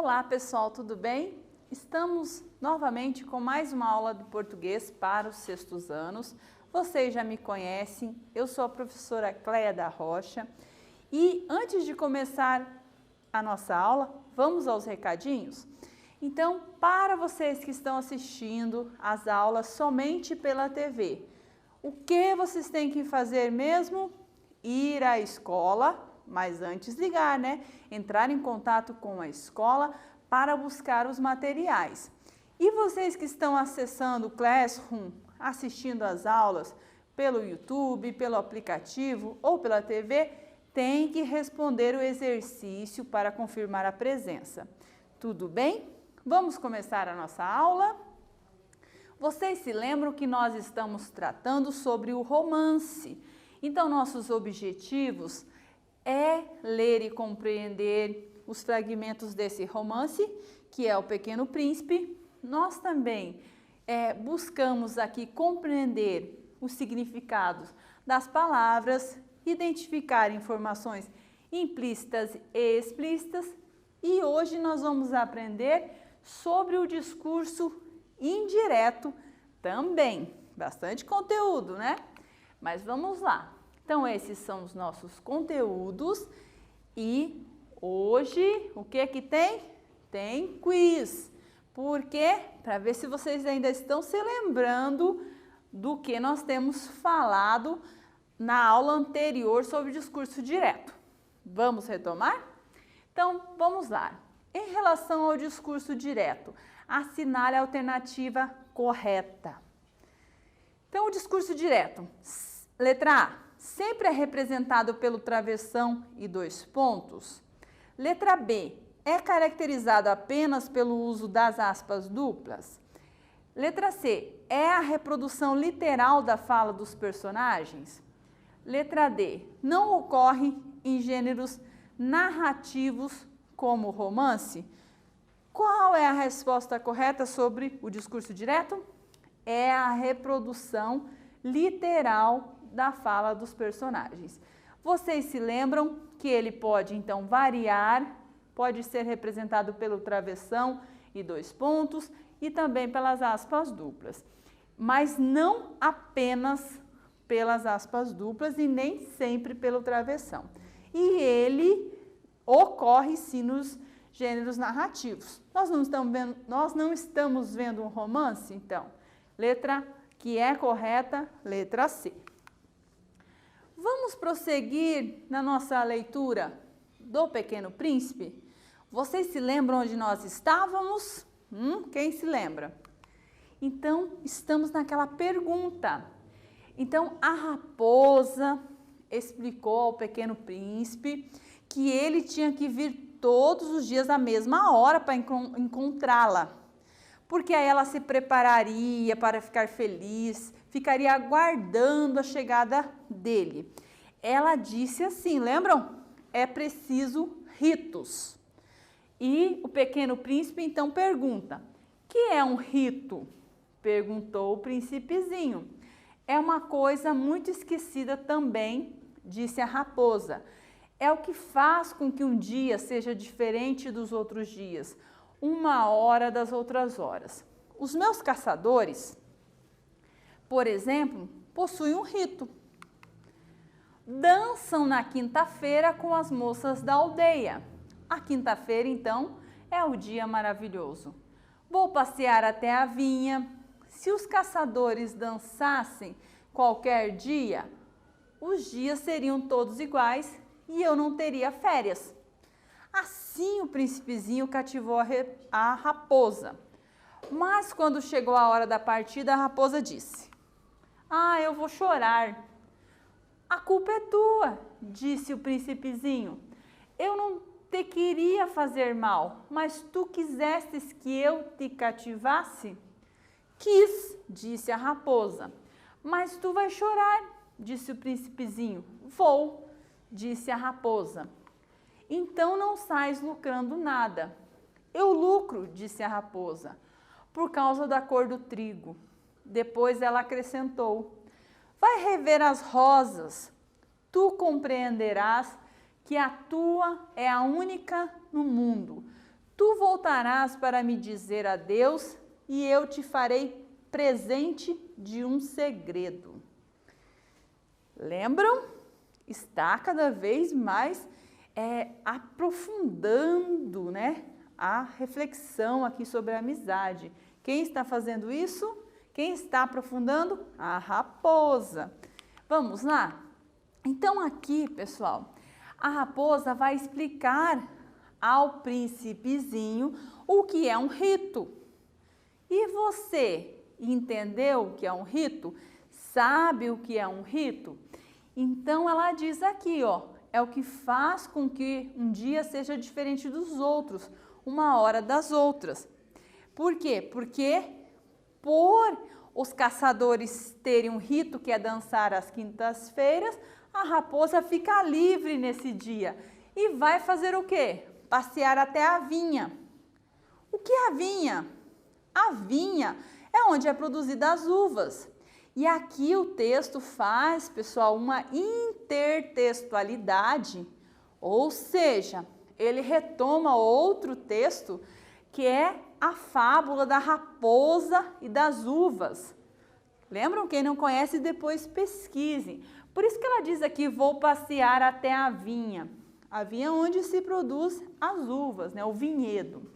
Olá pessoal, tudo bem? Estamos novamente com mais uma aula de português para os sextos anos. Vocês já me conhecem, eu sou a professora Cléia da Rocha e antes de começar a nossa aula, vamos aos recadinhos? Então, para vocês que estão assistindo as aulas somente pela TV, o que vocês têm que fazer mesmo? Ir à escola, mas antes ligar, né? Entrar em contato com a escola para buscar os materiais. E vocês que estão acessando o Classroom, assistindo às aulas pelo YouTube, pelo aplicativo ou pela TV, tem que responder o exercício para confirmar a presença. Tudo bem? Vamos começar a nossa aula? Vocês se lembram que nós estamos tratando sobre o romance. Então, nossos objetivos é ler e compreender os fragmentos desse romance, que é O Pequeno Príncipe. Nós também buscamos aqui compreender os significados das palavras, identificar informações implícitas e explícitas. E hoje nós vamos aprender sobre o discurso indireto também. Bastante conteúdo, né? Mas vamos lá. Então, esses são os nossos conteúdos e hoje, o que que tem? Tem quiz. Por quê? Para ver se vocês ainda estão se lembrando do que nós temos falado na aula anterior sobre discurso direto. Vamos retomar? Então, vamos lá. Em relação ao discurso direto, assinale a alternativa correta. Então, o discurso direto. Letra A. Sempre é representado pelo travessão e dois pontos. Letra B. É caracterizado apenas pelo uso das aspas duplas. Letra C. É a reprodução literal da fala dos personagens. Letra D. Não ocorre em gêneros narrativos como romance. Qual é a resposta correta sobre o discurso direto? É a reprodução literal da fala dos personagens. Vocês se lembram que ele pode então variar, pode ser representado pelo travessão e dois pontos e também pelas aspas duplas, mas não apenas pelas aspas duplas e nem sempre pelo travessão. E ele ocorre sim nos gêneros narrativos. Nós não estamos vendo um romance, então, letra que é correta, letra C. Vamos prosseguir na nossa leitura do Pequeno Príncipe? Vocês se lembram onde nós estávamos? Quem se lembra? Então, estamos naquela pergunta. Então, a raposa explicou ao Pequeno Príncipe que ele tinha que vir todos os dias à mesma hora para encontrá-la. Porque aí ela se prepararia para ficar feliz, ficaria aguardando a chegada dele. Ela disse assim, lembram? É preciso ritos. E o Pequeno Príncipe então pergunta, que é um rito? Perguntou o príncipezinho. É uma coisa muito esquecida também, disse a raposa. É o que faz com que um dia seja diferente dos outros dias, uma hora das outras horas. Os meus caçadores, por exemplo, possuem um rito. Dançam na quinta-feira com as moças da aldeia. A quinta-feira, então, é o dia maravilhoso. Vou passear até a vinha. Se os caçadores dançassem qualquer dia, os dias seriam todos iguais e eu não teria férias. Assim o príncipezinho cativou a raposa. Mas quando chegou a hora da partida, a raposa disse: "Ah, eu vou chorar." "A culpa é tua", disse o príncipezinho. "Eu não te queria fazer mal, mas tu quisestes que eu te cativasse?" "Quis", disse a raposa. "Mas tu vais chorar", disse o príncipezinho. "Vou", disse a raposa. "Então não sais lucrando nada." "Eu lucro", disse a raposa, "por causa da cor do trigo." Depois ela acrescentou: "Vai rever as rosas. Tu compreenderás que a tua é a única no mundo. Tu voltarás para me dizer adeus e eu te farei presente de um segredo. Lembram? Está cada vez mais aprofundando, né, a reflexão aqui sobre a amizade. Quem está fazendo isso? Quem está aprofundando? A raposa. Vamos lá? Então aqui, pessoal, a raposa vai explicar ao príncipezinho o que é um rito. E você entendeu o que é um rito? Sabe o que é um rito? Então ela diz aqui, ó, é o que faz com que um dia seja diferente dos outros, uma hora das outras. Por quê? Porque por os caçadores terem um rito que é dançar às quintas-feiras, a raposa fica livre nesse dia e vai fazer o quê? Passear até a vinha. O que é a vinha? A vinha é onde é produzida as uvas. E aqui o texto faz, pessoal, uma intertextualidade, ou seja, ele retoma outro texto que é a fábula da raposa e das uvas. Lembram? Quem não conhece, depois pesquisem. Por isso que ela diz aqui, vou passear até a vinha. A vinha é onde se produz as uvas, né? O vinhedo.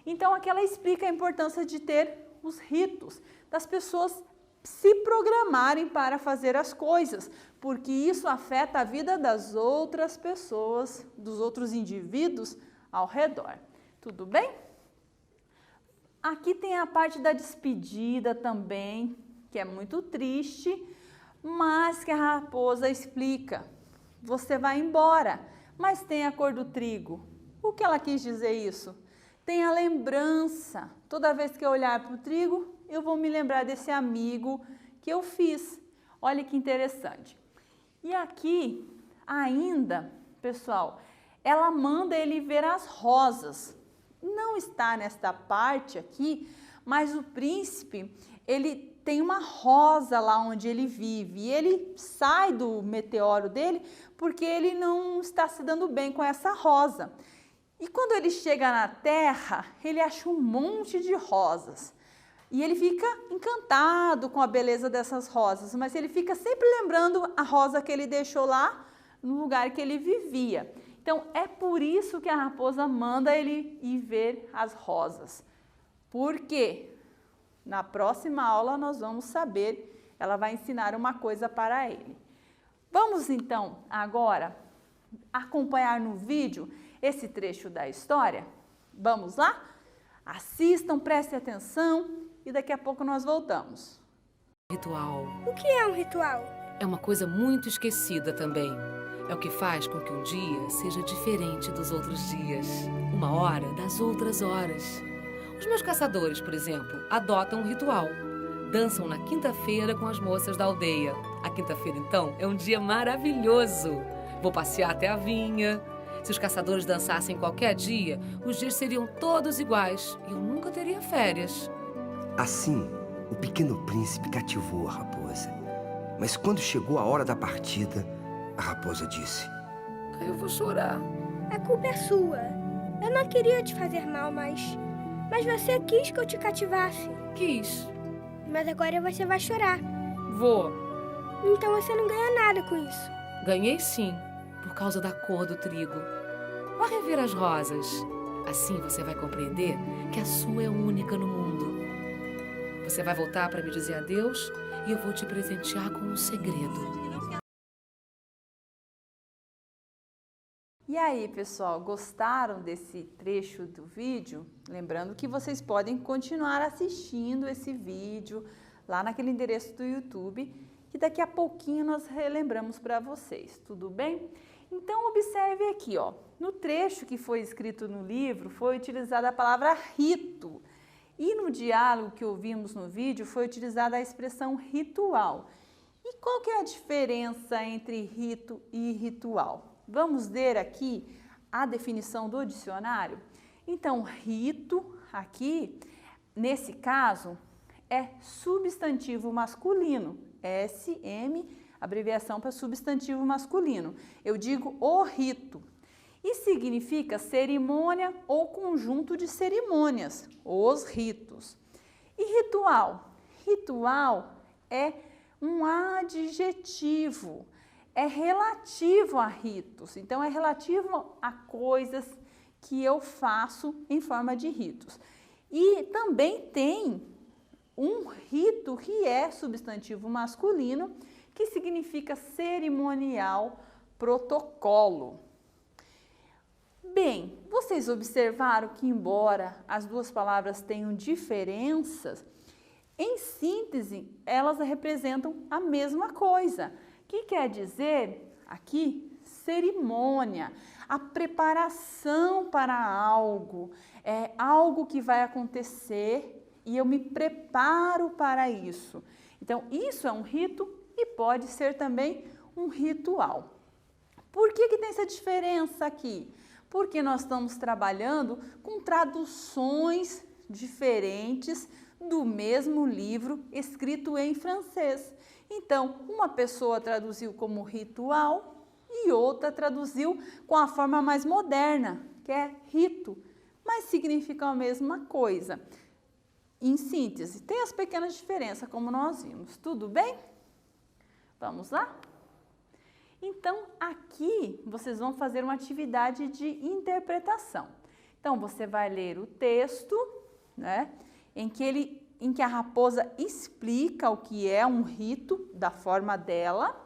Então, aqui ela explica a importância de ter os ritos, das pessoas se programarem para fazer as coisas, porque isso afeta a vida das outras pessoas, dos outros indivíduos ao redor. Tudo bem? Aqui tem a parte da despedida também, que é muito triste, mas que a raposa explica. Você vai embora, mas tem a cor do trigo. O que ela quis dizer isso? Tem a lembrança. Toda vez que eu olhar para o trigo, eu vou me lembrar desse amigo que eu fiz. Olha que interessante. E aqui, ainda, pessoal, ela manda ele ver as rosas. Não está nesta parte aqui, mas o príncipe, ele tem uma rosa lá onde ele vive. E ele sai do meteoro dele porque ele não está se dando bem com essa rosa. E quando ele chega na terra, ele acha um monte de rosas. E ele fica encantado com a beleza dessas rosas, mas ele fica sempre lembrando a rosa que ele deixou lá no lugar que ele vivia. Então, é por isso que a raposa manda ele ir ver as rosas. Por quê? Na próxima aula nós vamos saber, ela vai ensinar uma coisa para ele. Vamos então agora acompanhar no vídeo esse trecho da história? Vamos lá? Assistam, prestem atenção e daqui a pouco nós voltamos. Ritual. O que é um ritual? É uma coisa muito esquecida também. É o que faz com que um dia seja diferente dos outros dias. Uma hora das outras horas. Os meus caçadores, por exemplo, adotam um ritual. Dançam na quinta-feira com as moças da aldeia. A quinta-feira, então, é um dia maravilhoso. Vou passear até a vinha. Se os caçadores dançassem qualquer dia, os dias seriam todos iguais e eu nunca teria férias. Assim, o pequeno príncipe cativou a raposa. Mas quando chegou a hora da partida, a raposa disse: Eu vou chorar. A culpa é sua. Eu não queria te fazer mal, mas você quis que eu te cativasse. Quis. Mas agora você vai chorar. Vou. Então você não ganha nada com isso. Ganhei sim, por causa da cor do trigo. Vá rever as rosas. Assim você vai compreender que a sua é única no mundo. Você vai voltar para me dizer adeus e eu vou te presentear com um segredo. E aí, pessoal, gostaram desse trecho do vídeo? Lembrando que vocês podem continuar assistindo esse vídeo lá naquele endereço do YouTube, que daqui a pouquinho nós relembramos para vocês, tudo bem? Então, observe aqui, ó, no trecho que foi escrito no livro, foi utilizada a palavra rito. E no diálogo que ouvimos no vídeo, foi utilizada a expressão ritual. E qual que é a diferença entre rito e ritual? Vamos ver aqui a definição do dicionário? Então, rito, aqui, nesse caso, é substantivo masculino. SM, abreviação para substantivo masculino. Eu digo o rito. e significa cerimônia ou conjunto de cerimônias, os ritos. E ritual? Ritual é um adjetivo, é relativo a ritos, então é relativo a coisas que eu faço em forma de ritos. E também tem um rito que é substantivo masculino, que significa cerimonial, protocolo. Bem, vocês observaram que, embora as duas palavras tenham diferenças, em síntese, elas representam a mesma coisa. Que quer dizer aqui cerimônia, a preparação para algo, é algo que vai acontecer e eu me preparo para isso. Então, isso é um rito e pode ser também um ritual. Por que tem essa diferença aqui? Porque nós estamos trabalhando com traduções diferentes do mesmo livro escrito em francês. Então, uma pessoa traduziu como ritual e outra traduziu com a forma mais moderna, que é rito, mas significam a mesma coisa. Em síntese, tem as pequenas diferenças, como nós vimos. Tudo bem? Vamos lá? Então, aqui vocês vão fazer uma atividade de interpretação. Então, você vai ler o texto, né, em que a raposa explica o que é um rito da forma dela,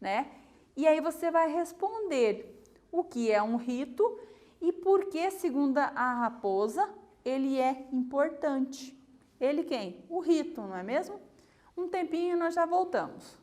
né? E aí você vai responder o que é um rito e por que, segundo a raposa, ele é importante. Ele quem? O rito, não é mesmo? Um tempinho e nós já voltamos.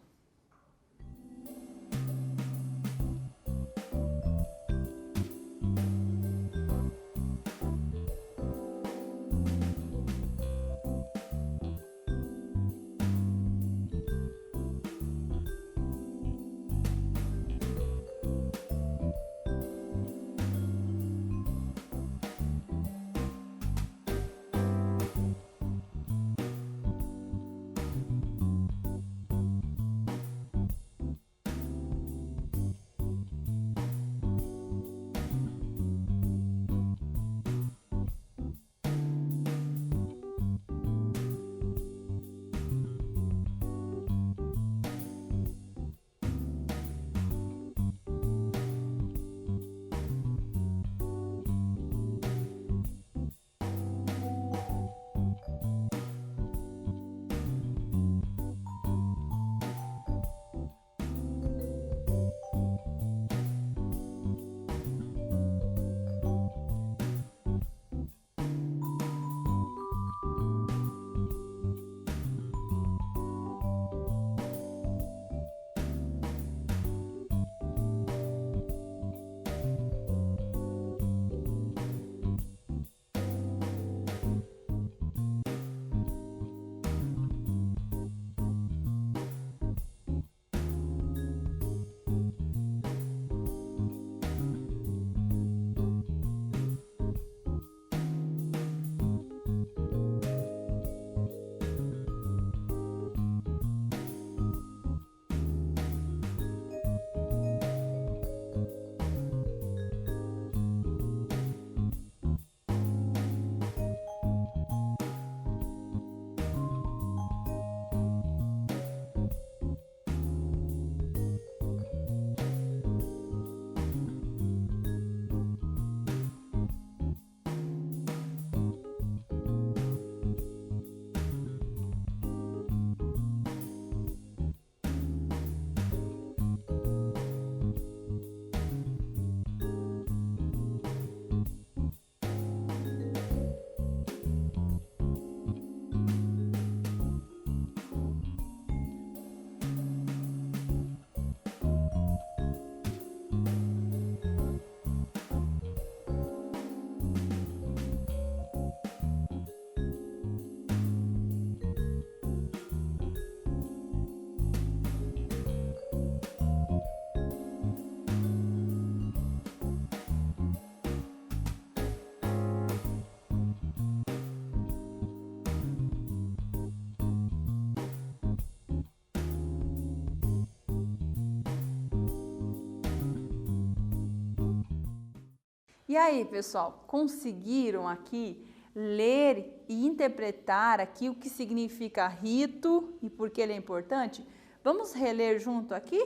E aí, pessoal, conseguiram aqui ler e interpretar aqui o que significa rito e por que ele é importante? Vamos reler junto aqui?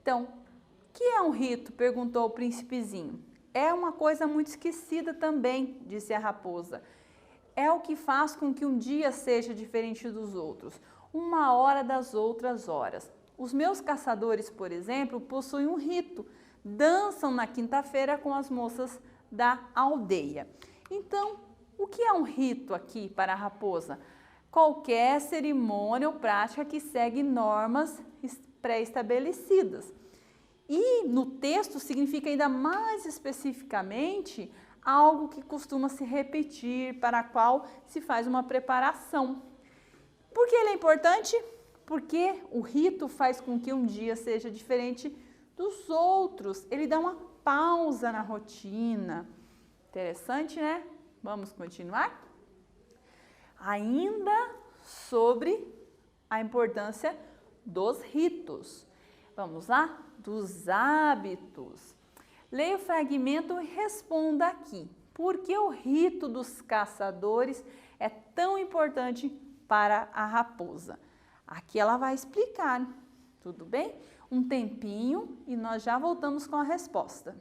Então, o que é um rito? Perguntou o príncipezinho. É uma coisa muito esquecida também, disse a raposa. É o que faz com que um dia seja diferente dos outros, uma hora das outras horas. Os meus caçadores, por exemplo, possuem um rito. Dançam na quinta-feira com as moças da aldeia. Então, o que é um rito aqui para a raposa? Qualquer cerimônia ou prática que segue normas pré-estabelecidas. E no texto significa ainda mais especificamente algo que costuma se repetir, para a qual se faz uma preparação. Por que ele é importante? Porque o rito faz com que um dia seja diferente dos outros. Ele dá uma pausa na rotina. Interessante, né? Vamos continuar? Ainda sobre a importância dos ritos. Vamos lá? Dos hábitos. Leia o fragmento e responda aqui. Por que o rito dos caçadores é tão importante para a raposa? Aqui ela vai explicar, tudo bem? Um tempinho e nós já voltamos com a resposta.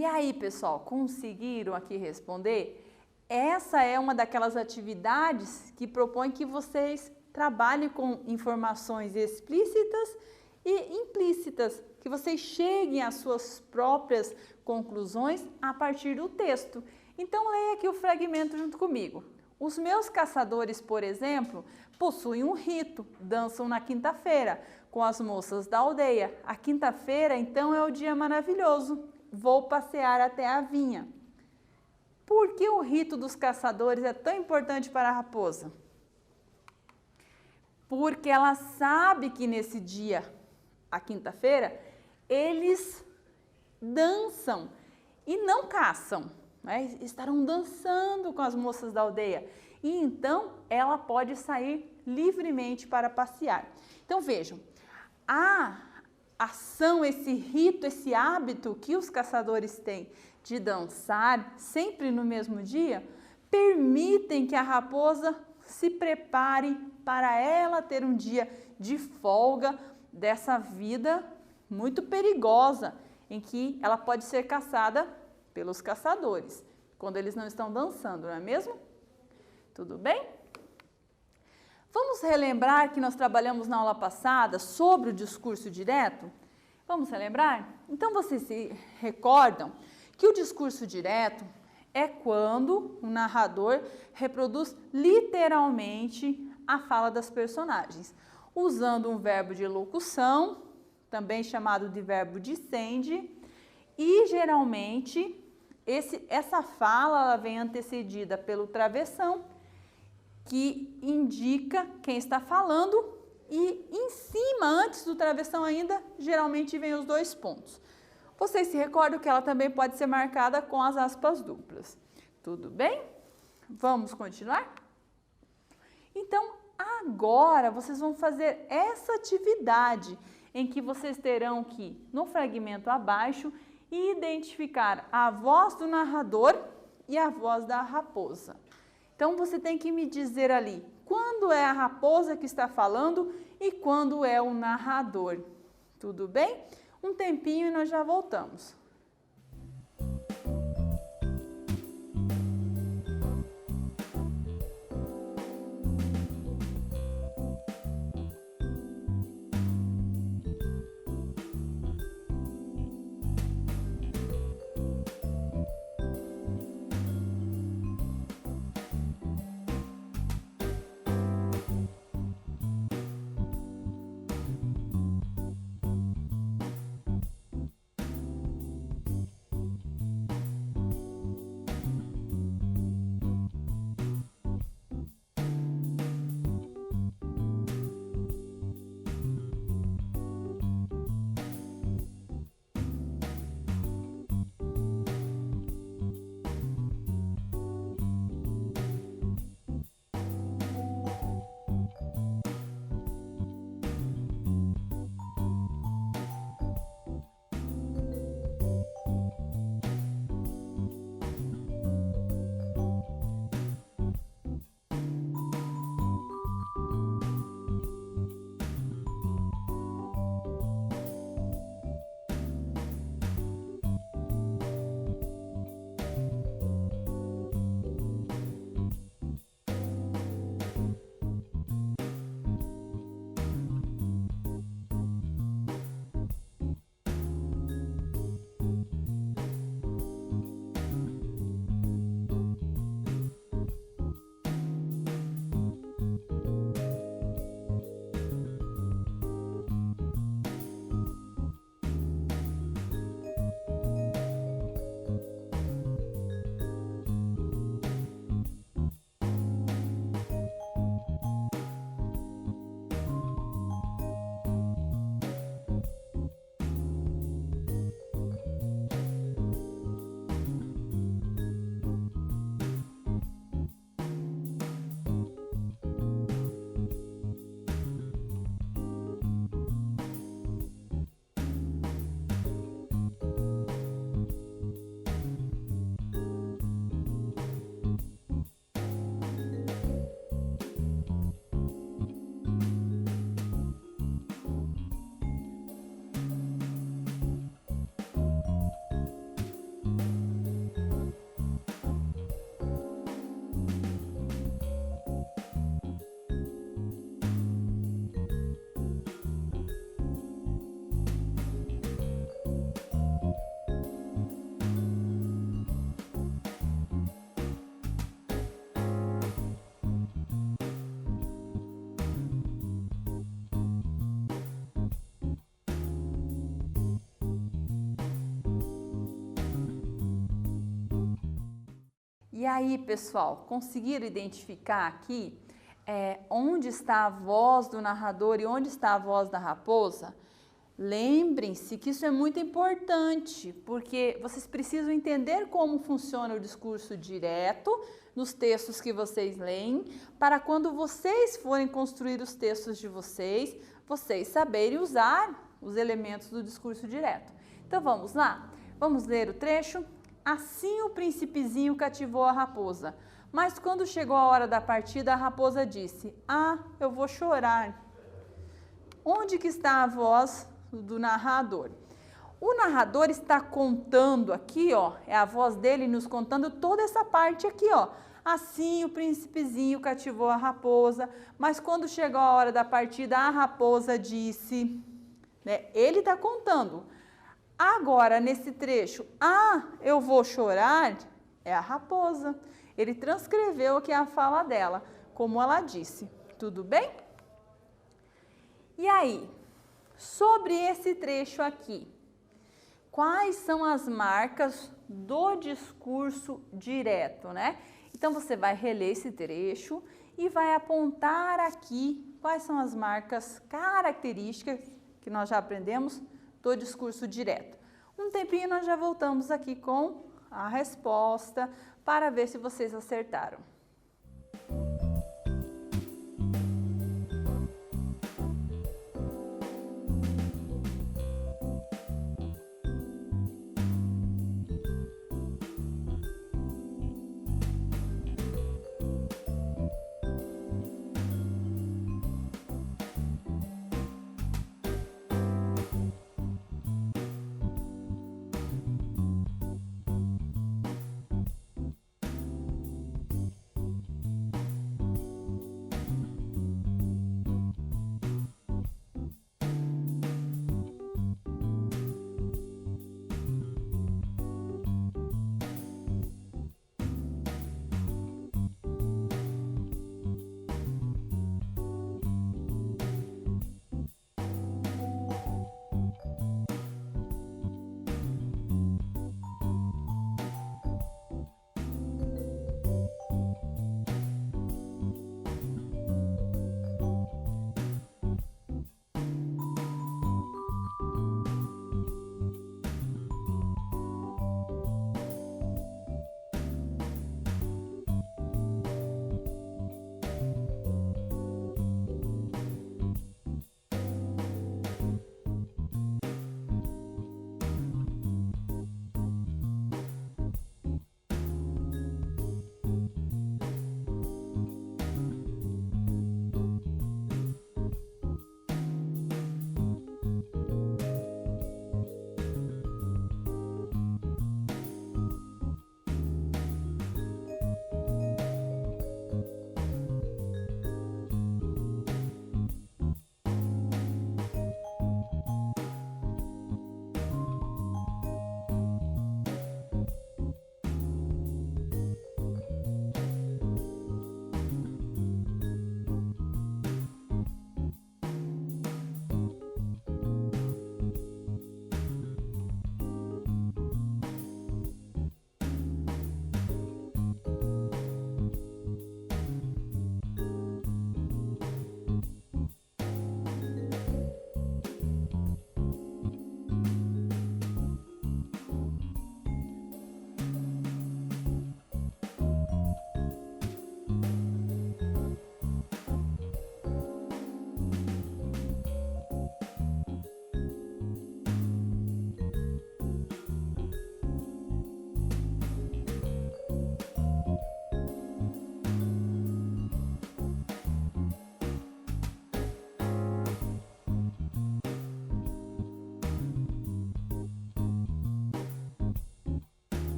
E aí, pessoal, conseguiram aqui responder? Essa é uma daquelas atividades que propõe que vocês trabalhem com informações explícitas e implícitas, que vocês cheguem às suas próprias conclusões a partir do texto. Então, leia aqui o fragmento junto comigo. Os meus caçadores, por exemplo, possuem um rito, dançam na quinta-feira com as moças da aldeia. A quinta-feira, então, é o dia maravilhoso. Vou passear até a vinha. Por que o rito dos caçadores é tão importante para a raposa? Porque ela sabe que nesse dia, a quinta-feira, eles dançam e não caçam, né? Estarão dançando com as moças da aldeia. E então ela pode sair livremente para passear. Então vejam, a ação, esse rito, esse hábito que os caçadores têm de dançar sempre no mesmo dia, permitem que a raposa se prepare para ela ter um dia de folga dessa vida muito perigosa, em que ela pode ser caçada pelos caçadores, quando eles não estão dançando, não é mesmo? Tudo bem? Vamos relembrar que nós trabalhamos na aula passada sobre o discurso direto? Vamos relembrar? Então, vocês se recordam que o discurso direto é quando o narrador reproduz literalmente a fala das personagens, usando um verbo de locução, também chamado de verbo dicende, e geralmente essa fala ela vem antecedida pelo travessão, que indica quem está falando, e em cima, antes do travessão ainda, geralmente vem os dois pontos. Vocês se recordam que ela também pode ser marcada com as aspas duplas. Tudo bem? Vamos continuar? Então, agora vocês vão fazer essa atividade em que vocês terão que, no fragmento abaixo, identificar a voz do narrador e a voz da raposa. Então, você tem que me dizer ali quando é a raposa que está falando e quando é o narrador. Tudo bem? Um tempinho e nós já voltamos. E aí, pessoal, conseguiram identificar aqui onde está a voz do narrador e onde está a voz da raposa? Lembrem-se que isso é muito importante, porque vocês precisam entender como funciona o discurso direto nos textos que vocês leem, para quando vocês forem construir os textos de vocês, vocês saberem usar os elementos do discurso direto. Então vamos lá? Vamos ler o trecho? Assim o príncipezinho cativou a raposa, mas quando chegou a hora da partida, a raposa disse: "Ah, eu vou chorar." Onde que está a voz do narrador? O narrador está contando aqui, ó, é a voz dele nos contando toda essa parte aqui, ó. Assim o príncipezinho cativou a raposa, mas quando chegou a hora da partida, a raposa disse, né? Ele está contando. Agora, nesse trecho, "Ah, eu vou chorar", é a raposa. Ele transcreveu aqui a fala dela, como ela disse. Tudo bem? E aí, sobre esse trecho aqui, quais são as marcas do discurso direto, né? Então, você vai reler esse trecho e vai apontar aqui quais são as marcas características que nós já aprendemos do discurso direto. Um tempinho nós já voltamos aqui com a resposta para ver se vocês acertaram.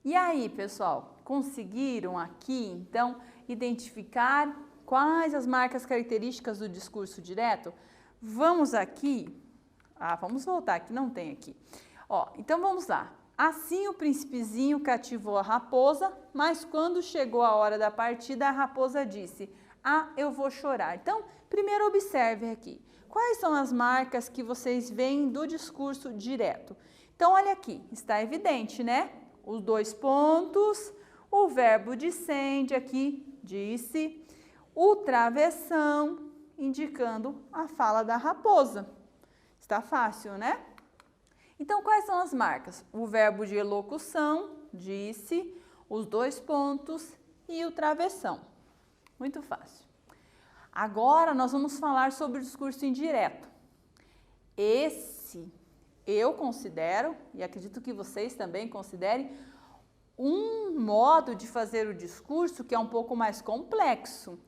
E aí, pessoal, conseguiram aqui, então, identificar quais as marcas características do discurso direto? Vamos aqui, vamos voltar, que não tem aqui. Então vamos lá. Assim o príncipezinho cativou a raposa, mas quando chegou a hora da partida, a raposa disse: "Ah, eu vou chorar." Então, Primeiro observe aqui, quais são as marcas que vocês veem do discurso direto? Então, olha aqui, está evidente, né? Os 2 pontos, o verbo dissende aqui, disse, o travessão, indicando a fala da raposa. Está fácil, né? Então, quais são as marcas? O verbo de elocução, disse, os 2 pontos e o travessão. Muito fácil. Agora, nós vamos falar sobre o discurso indireto. Esse, eu considero, e acredito que vocês também considerem, um modo de fazer o discurso que é um pouco mais complexo.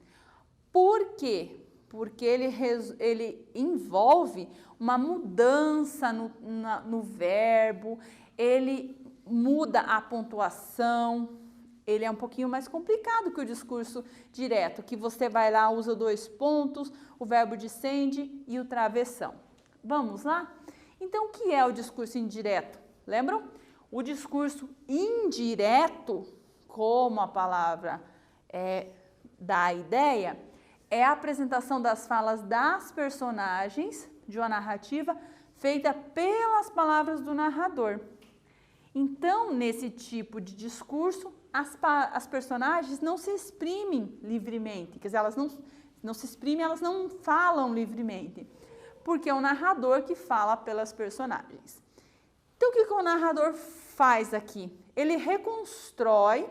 Por quê? Porque ele envolve uma mudança no verbo, ele muda a pontuação, ele é um pouquinho mais complicado que o discurso direto, que você vai lá, usa 2 pontos, o verbo dissende e o travessão. Vamos lá? Então, o que é o discurso indireto? Lembram? O discurso indireto, como a palavra dá a ideia, é a apresentação das falas das personagens de uma narrativa feita pelas palavras do narrador. Então, nesse tipo de discurso, as personagens não se exprimem livremente, quer dizer, elas não se exprimem, elas não falam livremente, porque é o narrador que fala pelas personagens. Então, o que o narrador faz aqui? Ele reconstrói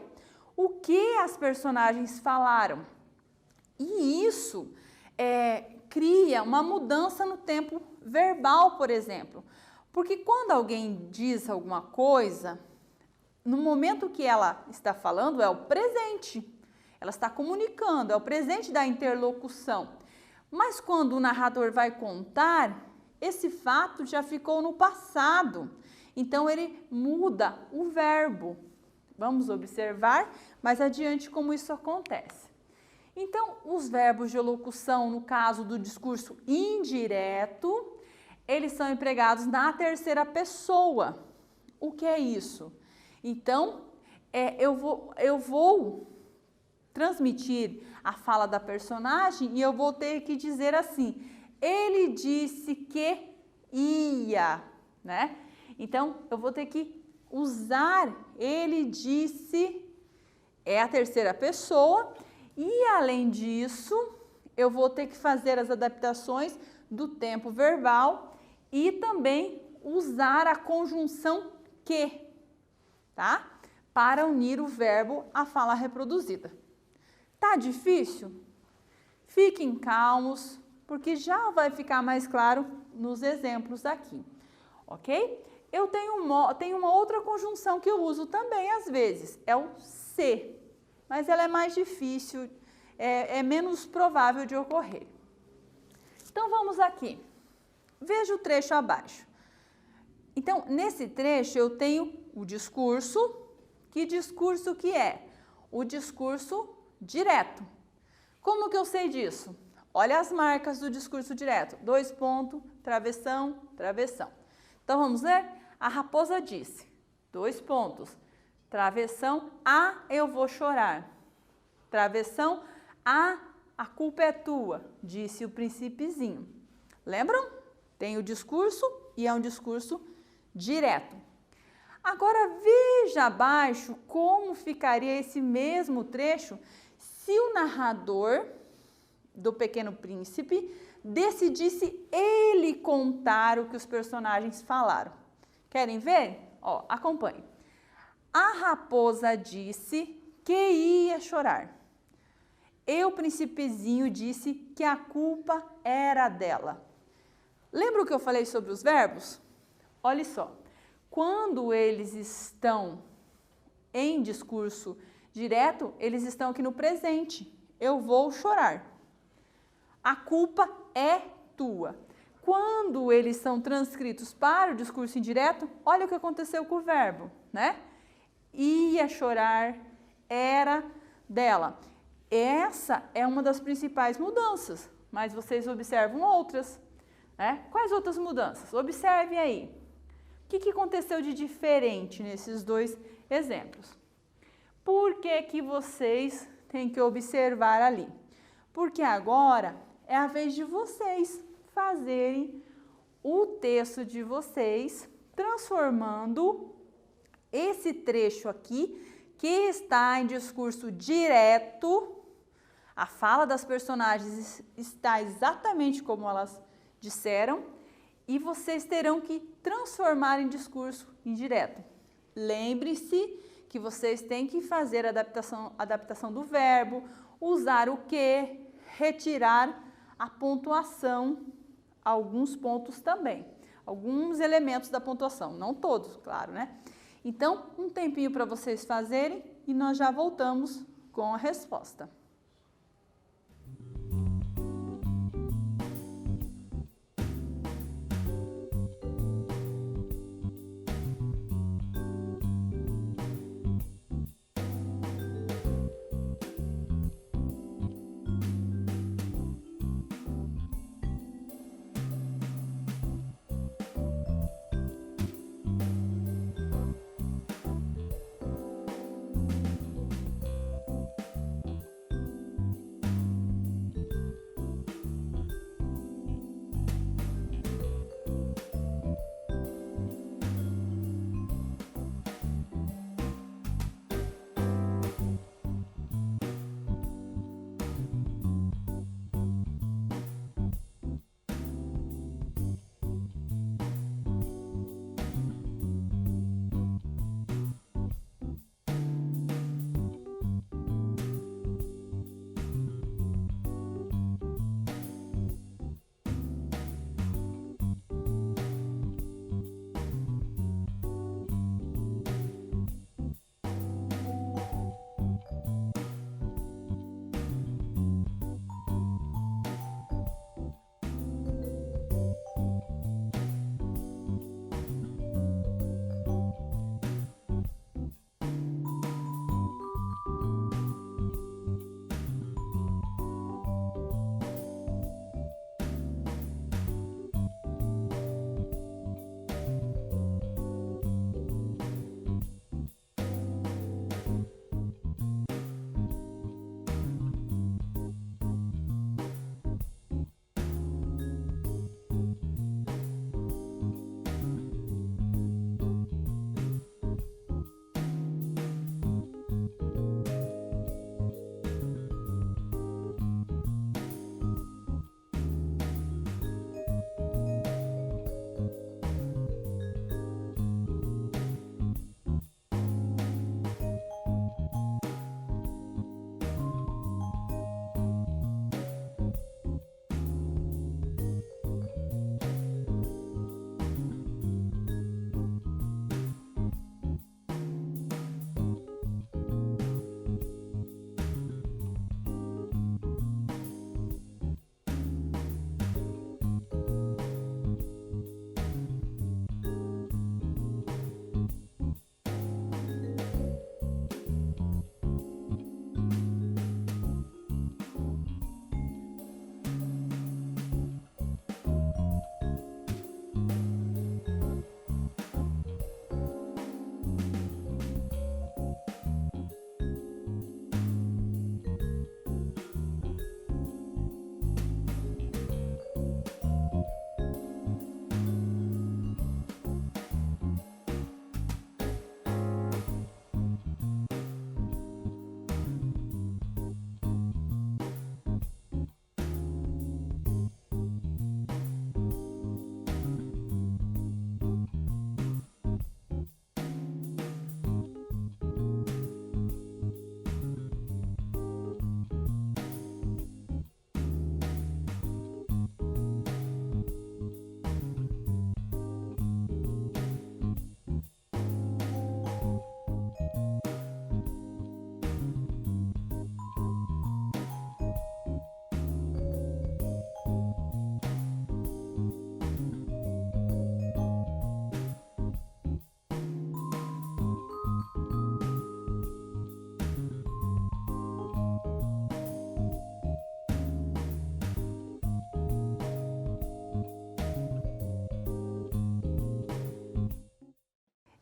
o que as personagens falaram. E isso cria uma mudança no tempo verbal, por exemplo. Porque quando alguém diz alguma coisa, no momento que ela está falando é o presente. Ela está comunicando, é o presente da interlocução. Mas quando o narrador vai contar, esse fato já ficou no passado. Então, ele muda o verbo. Vamos observar mais adiante como isso acontece. Então, os verbos de locução, no caso do discurso indireto, eles são empregados na terceira pessoa. O que é isso? Então, eu vou transmitir a fala da personagem e eu vou ter que dizer assim, ele disse que ia, né? Então, eu vou ter que usar ele disse, é a terceira pessoa. E, além disso, eu vou ter que fazer as adaptações do tempo verbal e também usar a conjunção que, tá? Para unir o verbo à fala reproduzida. Tá difícil? Fiquem calmos, porque já vai ficar mais claro nos exemplos aqui, ok? Eu tenho uma outra conjunção que eu uso também às vezes, é o se. Mas ela é mais difícil, é menos provável de ocorrer. Então, vamos aqui. Veja o trecho abaixo. Então, nesse trecho, eu tenho o discurso. Que discurso que é? O discurso direto. Como que eu sei disso? Olha as marcas do discurso direto. 2 pontos, travessão, travessão. Então, vamos ler? A raposa disse, 2 pontos. Travessão, eu vou chorar. Travessão, a culpa é tua, disse o príncipezinho. Lembram? Tem o discurso e é um discurso direto. Agora, veja abaixo como ficaria esse mesmo trecho se o narrador do Pequeno Príncipe decidisse ele contar o que os personagens falaram. Querem ver? Ó, acompanhe. A raposa disse que ia chorar. E o príncipezinho disse que a culpa era dela. Lembra o que eu falei sobre os verbos? Olha só. Quando eles estão em discurso direto, eles estão aqui no presente. Eu vou chorar. A culpa é tua. Quando eles são transcritos para o discurso indireto, olha o que aconteceu com o verbo, né? Ia chorar, era dela. Essa é uma das principais mudanças, mas vocês observam outras, né? Quais outras mudanças? Observe aí. O que aconteceu de diferente nesses 2 exemplos? Por que vocês têm que observar ali? Porque agora é a vez de vocês fazerem o texto de vocês, transformando esse trecho aqui, que está em discurso direto, a fala das personagens está exatamente como elas disseram, e vocês terão que transformar em discurso indireto. Lembre-se que vocês têm que fazer a adaptação do verbo, usar o que, retirar a pontuação, alguns pontos também, alguns elementos da pontuação, não todos, claro, né? Então, um tempinho para vocês fazerem e nós já voltamos com a resposta.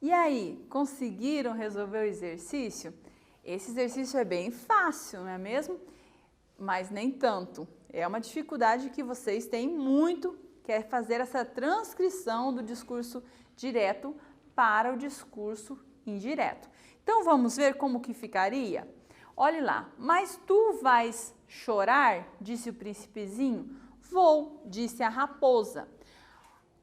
E aí, conseguiram resolver o exercício? Esse exercício é bem fácil, não é mesmo? Mas nem tanto. É uma dificuldade que vocês têm muito, que é fazer essa transcrição do discurso direto para o discurso indireto. Então, vamos ver como que ficaria? Olhe lá. Mas tu vais chorar, disse o príncipezinho. Vou, disse a raposa.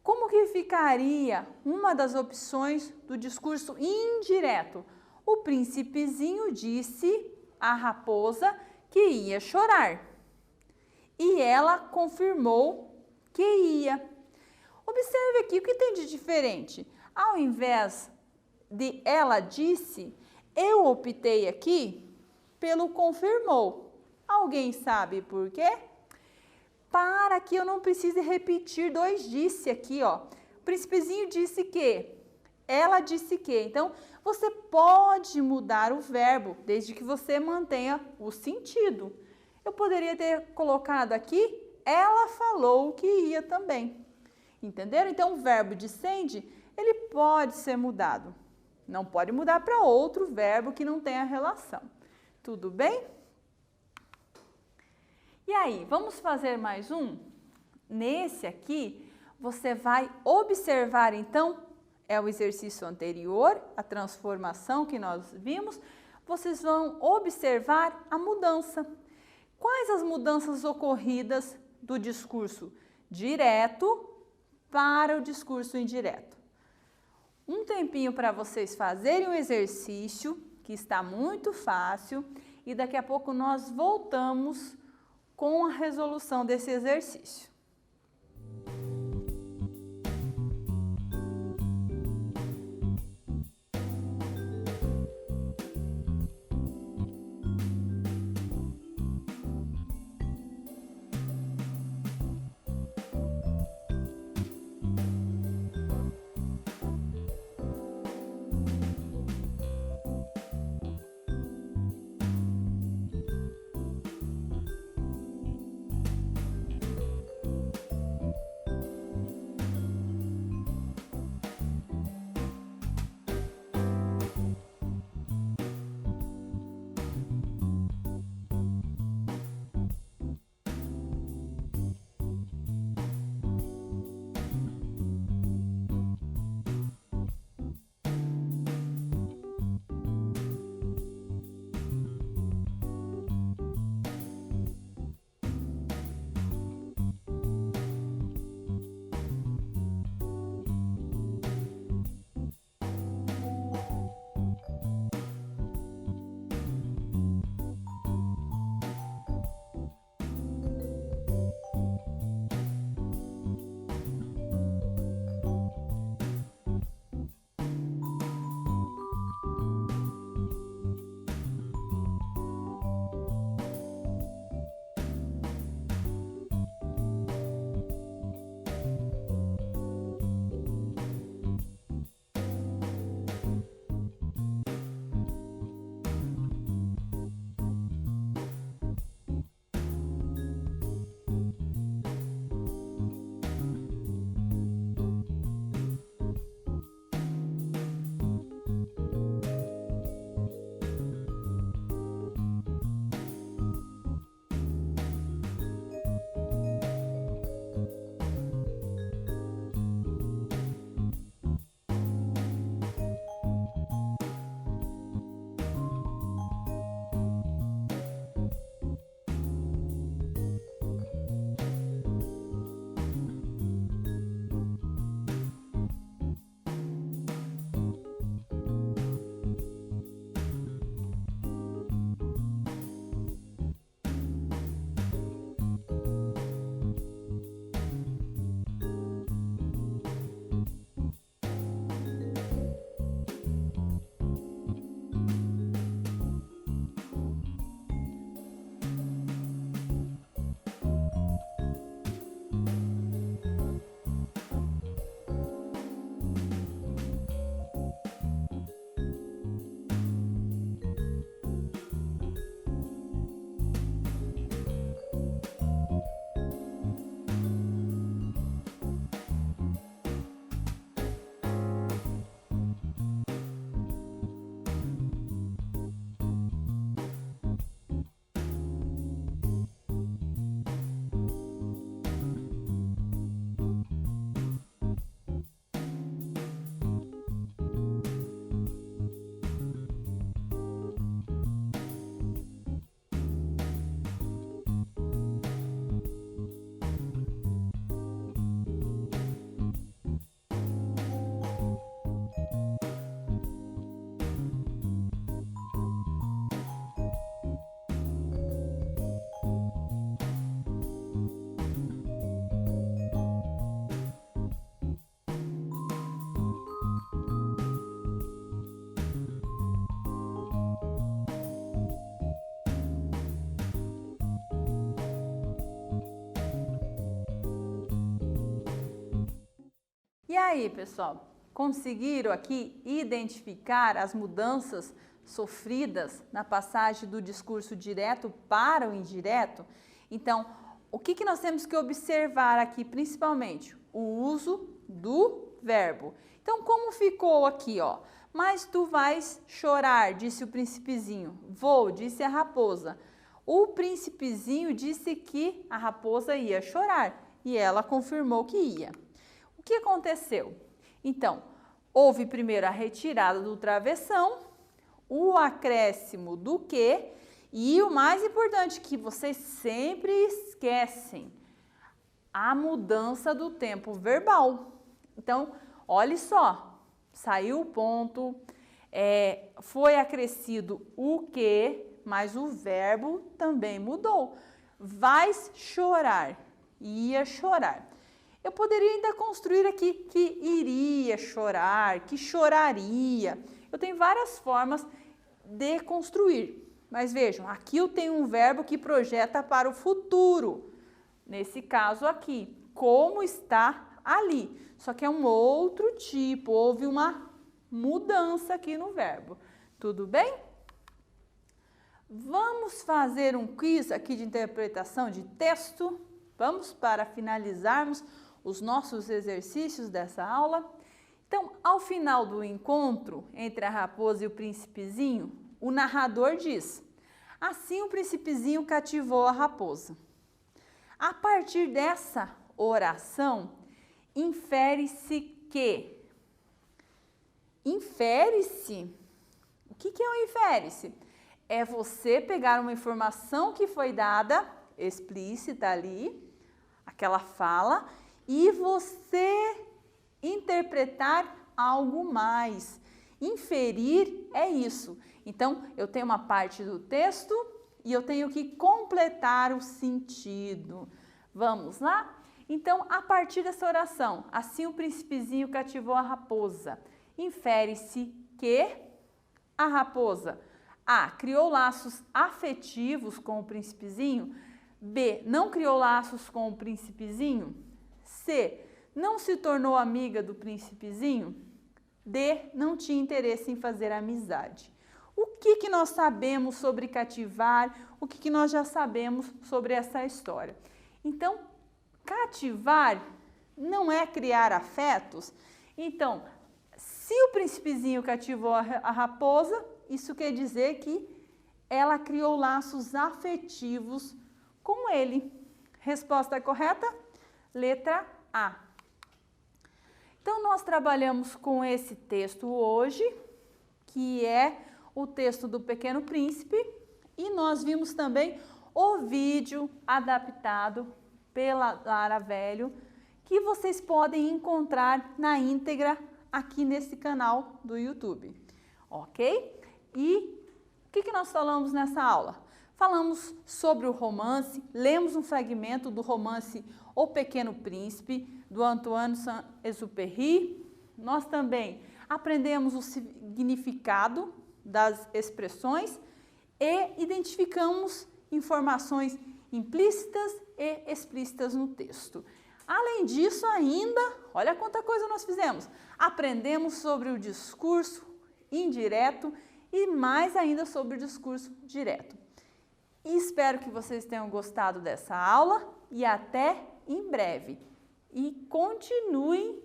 Como que ficaria uma das opções do discurso indireto? O príncipezinho disse à raposa que ia chorar. E ela confirmou que ia. Observe aqui o que tem de diferente. Ao invés de ela disse, eu optei aqui pelo confirmou. Alguém sabe por quê? Para que eu não precise repetir dois disse aqui, ó. O príncipezinho disse que, ela disse que. Então, você pode mudar o verbo, desde que você mantenha o sentido. Eu poderia ter colocado aqui, ela falou que ia também. Entenderam? Então, o verbo descende, ele pode ser mudado. Não pode mudar para outro verbo que não tenha relação. Tudo bem? E aí, vamos fazer mais um? Nesse aqui, você vai observar, então, é o exercício anterior, a transformação que nós vimos. Vocês vão observar a mudança. Quais as mudanças ocorridas do discurso direto para o discurso indireto? Um tempinho para vocês fazerem o exercício, que está muito fácil, e daqui a pouco nós voltamos com a resolução desse exercício. E aí, pessoal, conseguiram aqui identificar as mudanças sofridas na passagem do discurso direto para o indireto? Então, o que nós temos que observar aqui principalmente? O uso do verbo. Então, como ficou aqui, ó? Mas tu vais chorar, disse o príncipezinho. Vou, disse a raposa. O príncipezinho disse que a raposa ia chorar e ela confirmou que ia. O que aconteceu? Então, houve primeiro a retirada do travessão, o acréscimo do que e o mais importante que vocês sempre esquecem, a mudança do tempo verbal. Então, olhe só, saiu o ponto, foi acrescido o que, mas o verbo também mudou. Vais chorar, ia chorar. Eu poderia ainda construir aqui que iria chorar, que choraria. Eu tenho várias formas de construir. Mas vejam, aqui eu tenho um verbo que projeta para o futuro. Nesse caso aqui, como está ali. Só que é um outro tipo, houve uma mudança aqui no verbo. Tudo bem? Vamos fazer um quiz aqui de interpretação de texto. Vamos para finalizarmos os nossos exercícios dessa aula. Então, ao final do encontro entre a raposa e o príncipezinho, o narrador diz: assim o príncipezinho cativou a raposa. A partir dessa oração, infere-se que... Infere-se? O que é o infere-se? É você pegar uma informação que foi dada, explícita ali, aquela fala, e você interpretar algo mais. Inferir é isso. Então, eu tenho uma parte do texto e eu tenho que completar o sentido. Vamos lá? Então, a partir dessa oração, assim o príncipezinho cativou a raposa. Infere-se que a raposa A. Criou laços afetivos com o príncipezinho. B. Não criou laços com o príncipezinho. C. Não se tornou amiga do príncipezinho. D. Não tinha interesse em fazer amizade. O que nós sabemos sobre cativar? O que nós já sabemos sobre essa história? Então, cativar não é criar afetos. Então, se o príncipezinho cativou a raposa, isso quer dizer que ela criou laços afetivos com ele. Resposta correta? Letra A. Então, nós trabalhamos com esse texto hoje, que é o texto do Pequeno Príncipe, e nós vimos também o vídeo adaptado pela Lara Velho, que vocês podem encontrar na íntegra aqui nesse canal do YouTube, ok? E o que nós falamos nessa aula? Falamos sobre o romance, lemos um fragmento do romance O Pequeno Príncipe, do Antoine Saint-Exupéry. Nós também aprendemos o significado das expressões e identificamos informações implícitas e explícitas no texto. Além disso ainda, olha quanta coisa nós fizemos. Aprendemos sobre o discurso indireto e mais ainda sobre o discurso direto. E espero que vocês tenham gostado dessa aula e até em breve. E continuem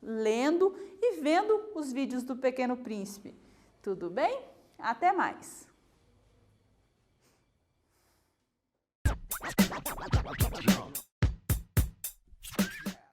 lendo e vendo os vídeos do Pequeno Príncipe. Tudo bem? Até mais!